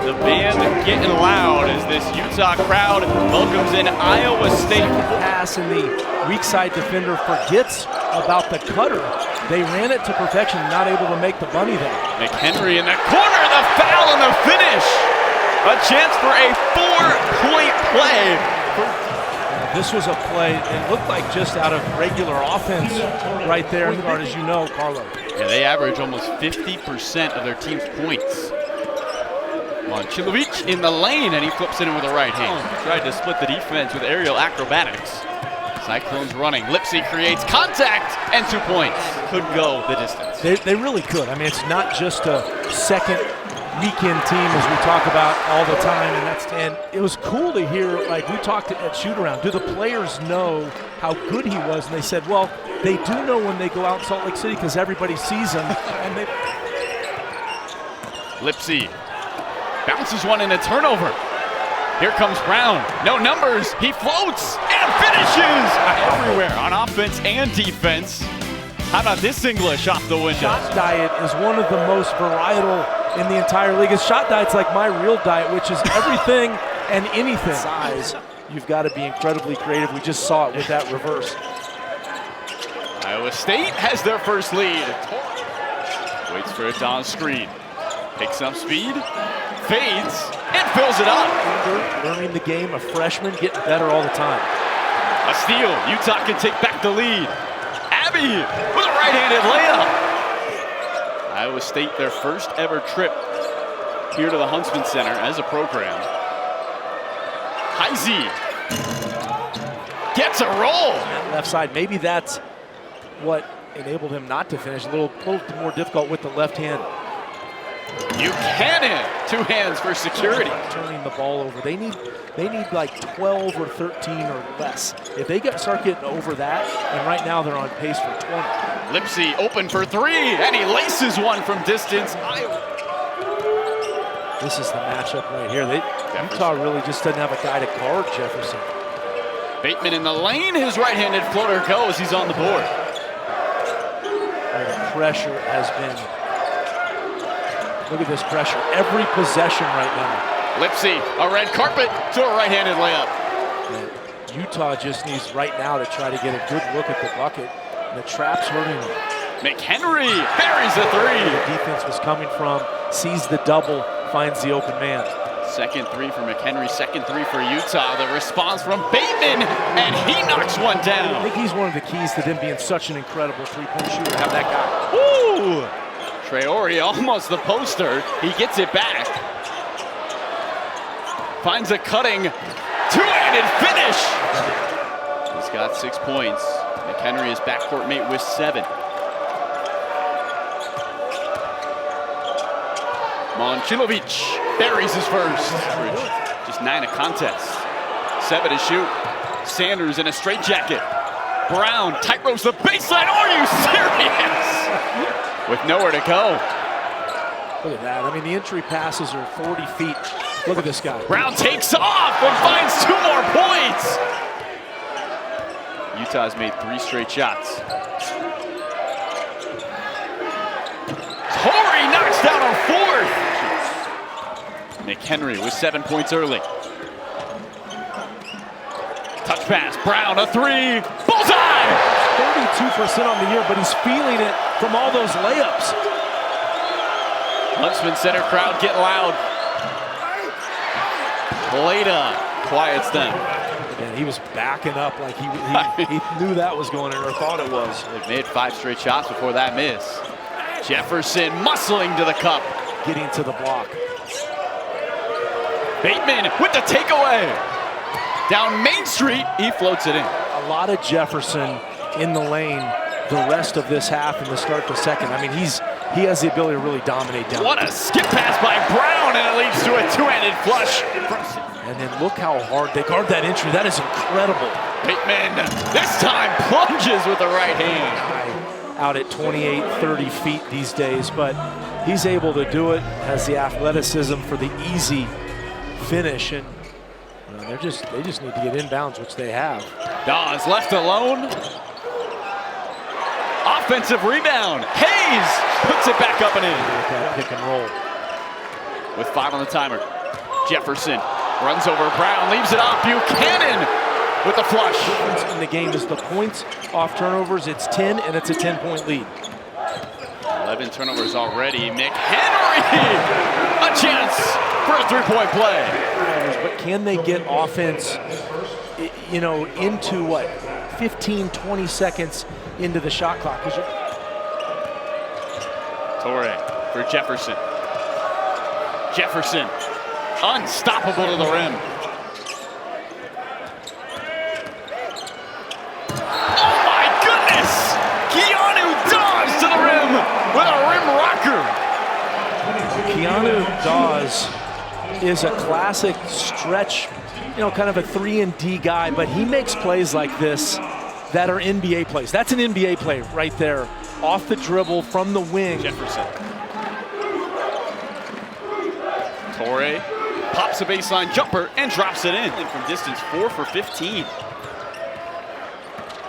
The band getting loud as this Utah crowd welcomes in Iowa State. Pass and the weak side defender forgets about the cutter. They ran it to perfection, not able to make the bunny there. McHenry in the corner, the foul and the finish. A chance for a 4-point play. This was a play, it looked like just out of regular offense right there, as you know, Carlo. Yeah, they average almost 50% of their team's points. Moncilovic in the lane, and he flips it in with the right hand. Tried to split the defense with aerial acrobatics. Cyclones running. Lipsy creates contact and 2 points. Could go the distance. They really could. I mean, it's not just a second weekend team as we talk about all the time, and it was cool to hear, like we talked at shoot-around, do the players know how good he was? And they said, well, they do know when they go out in Salt Lake City because everybody sees them. And they... Lipsy bounces one in a turnover. Here comes Brown. No numbers. He floats and finishes everywhere on offense and defense. How about this English off the window? Shot diet is one of the most varietal in the entire league. His shot diet's like my real diet, which is everything and anything. Size, you've got to be incredibly creative. We just saw it with that reverse. Iowa State has their first lead. Waits for it on screen. Picks up speed, fades, and fills it up. Learning the game, a freshman, getting better all the time. A steal. Utah can take back the lead. Abbey with a right-handed layup. Iowa State, their first ever trip here to the Huntsman Center as a program. Heisey gets a roll. Left side, maybe that's what enabled him not to finish. A little more difficult with the left hand. Buchanan, 2 hands for security. Turning the ball over. They need like 12 or 13 or less. If they start getting over that, and right now they're on pace for 20. Lipsy open for 3, and he laces one from distance. This is the matchup right here. Utah really just doesn't have a guy to guard Jefferson. Bateman in the lane, his right-handed floater goes. He's on the board. The pressure has been. Look at this pressure. Every possession right now. Lipsy, a red carpet to a right-handed layup. And Utah just needs right now to try to get a good look at the bucket. The trap's hurting them. McHenry buries a 3. The defense was coming from, sees the double, finds the open man. Second 3 for McHenry, second 3 for Utah. The response from Bateman, and he knocks one down. I think he's one of the keys to them being such an incredible three-point shooter, have that guy. Woo! Traore almost the poster. He gets it back. Finds a cutting, two-handed finish. He's got 6 points. McHenry is backcourt mate with 7. Moncilovic buries his first. Just 9 a contest. 7 to shoot. Sanders in a straitjacket. Brown tight ropes the baseline. Are you serious? With nowhere to go. Look at that. I mean, the entry passes are 40 feet. Look at this guy. Brown takes off and finds 2 more points. Utah's made 3 straight shots. Torrey knocks down a 4th. McHenry with 7 points early. Touch pass, Brown a 3, bullseye! 32% on the year, but he's feeling it from all those layups. Huntsman Center crowd get loud. Plata quiets them. And he was backing up like he knew that was going in, or thought it was. They've made 5 straight shots before that miss. Jefferson muscling to the cup. Getting to the block. Bateman with the takeaway. Down Main Street, he floats it in. A lot of Jefferson in the lane the rest of this half and the start to second. I mean, he has the ability to really dominate down. What a skip pass by Brown, and it leads to a 2-handed flush. And then look how hard they guard that entry. That is incredible. Bateman this time plunges with the right hand. Out at 28, 30 feet these days, but he's able to do it, has the athleticism for the easy finish, and they just need to get inbounds, which they have. Dawes left alone. Offensive rebound. Hayes puts it back up and in. Pick and roll. with 5 on the timer. Jefferson runs over Brown, leaves it off. Buchanan with the flush. In the game is the points off turnovers. It's 10, and it's a 10-point lead. 11 turnovers already. McHenry, a chance for a 3-point play. But can they get offense, you know, into what, 15, 20 seconds into the shot clock? Torre for Jefferson. Jefferson, unstoppable to the rim. Oh my goodness! Keanu Dawes to the rim with a rim rocker. Keanu Dawes is a classic stretch, you know, kind of a 3-and-D guy, but he makes plays like this that are NBA plays. That's an NBA play right there. Off the dribble from the wing. Jefferson. Torre pops a baseline jumper and drops it in. And from distance, 4 for 15.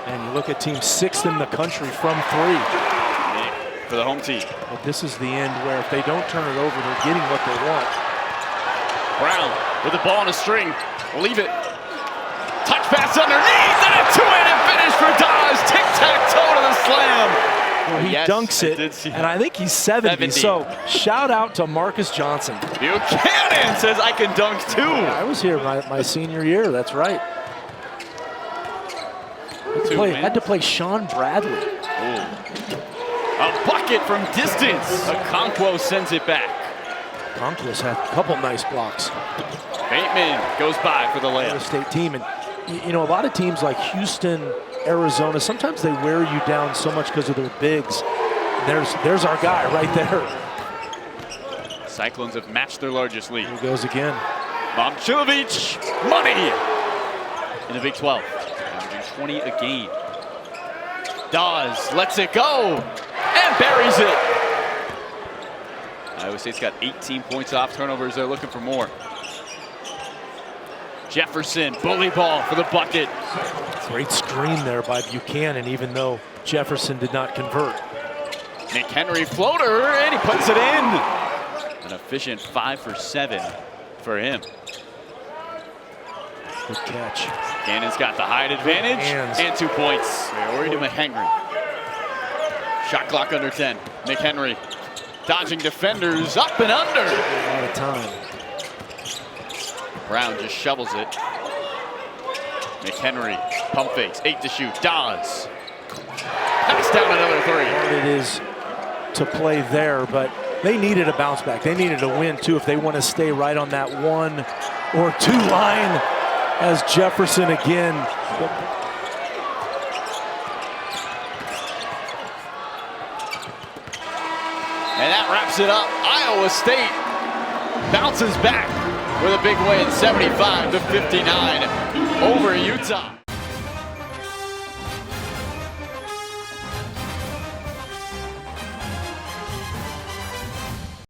And you look at team 6th in the country from 3. For the home team. But this is the end where if they don't turn it over, they're getting what they want. Brown with the ball on a string. We'll leave it. Touch pass underneath and a 2-handed finish for Dawes. Tic-tac-toe to the slam. Well, he dunks it, and I think he's 70. So shout out to Marcus Johnson. Buchanan says I can dunk too. I was here my senior year, that's right. Had to play Sean Bradley. Ooh. A bucket from distance. Okonkwo sends it back. Okonkwo's had a couple nice blocks. Bateman goes by for the layup. State team, and you know, a lot of teams like Houston, Arizona, sometimes they wear you down so much because of their bigs. There's our guy right there. Cyclones have matched their largest lead. Here he goes again. Momcilovic, money in the Big 12. Averaging 20 a game. Dawes lets it go and buries it. Iowa State's got 18 points off turnovers. They're looking for more. Jefferson, bully ball for the bucket. Great screen there by Buchanan, even though Jefferson did not convert. McHenry floater, and he puts it in. An efficient 5 for 7 for him. Good catch. Cannon's got the height advantage and 2 points. Priority to McHenry. Shot clock under 10. McHenry dodging defenders, up and under. A lot of time. Brown just shovels it. McHenry, pump fakes, 8 to shoot. Dawes. Knocks down another 3. It is to play there, but they needed a bounce back. They needed a win too if they want to stay right on that 1 or 2 line as Jefferson again. And that wraps it up. Iowa State bounces back with a big win, 75-59 over Utah.